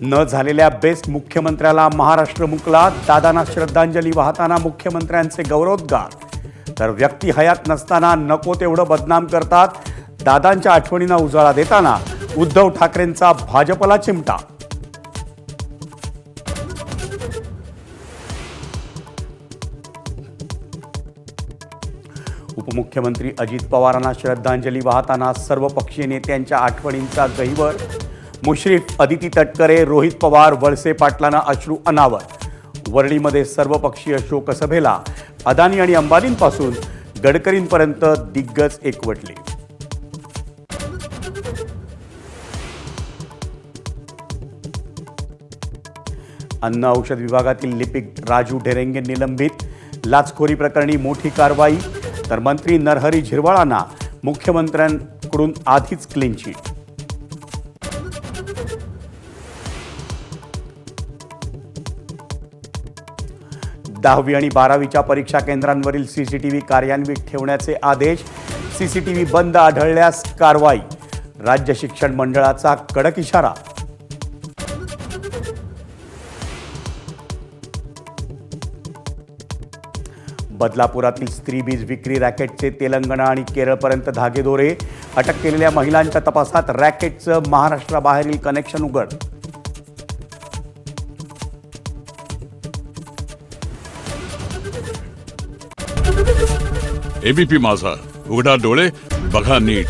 न झालेल्या बेस्ट मुख्यमंत्र्याला महाराष्ट्र मुकला, दादांना श्रद्धांजली वाहताना मुख्यमंत्र्यांचे गौरवोद्गार. तर व्यक्ती हयात नसताना नको तेवढं बदनाम करतात. दादांच्या आठवणींना उजाळा देताना उद्धव ठाकरेंचा भाजपला चिमटा. उपमुख्यमंत्री अजित पवारांना श्रद्धांजली वाहताना सर्वपक्षीय नेत्यांच्या आठवणींचा गहिवर. मुश्रीफ, अदिती तटकरे, रोहित पवार, वळसे पाटलांना अश्रू अनावर. वरळीमध्ये सर्वपक्षीय शोकसभेला अदानी आणि अंबानींपासून गडकरींपर्यंत दिग्गज एकवटले. अन्न औषध विभागातील लिपिक राजू ढेरेंगे निलंबित. लाचखोरी प्रकरणी मोठी कारवाई. तर मंत्री नरहरी झिरवाळांना मुख्यमंत्र्यांकडून आधीच क्लीन चिट. दहावी आणि 12वीच्या परीक्षा केंद्रांवरील सीसीटीव्ही कार्यान्वित ठेवण्याचे आदेश. सीसीटीव्ही बंद आढळल्यास कारवाई. राज्य शिक्षण मंडळाचा कडक इशारा. बदलापुरातील स्त्री बीज विक्री रॅकेटचे तेलंगणा आणि केरळपर्यंत धागेदोरे. अटक केलेल्या महिलांच्या तपासात रॅकेटचं महाराष्ट्राबाहेरील कनेक्शन उघड. एबीपी माझा, उघडा डोळे बघा नीट.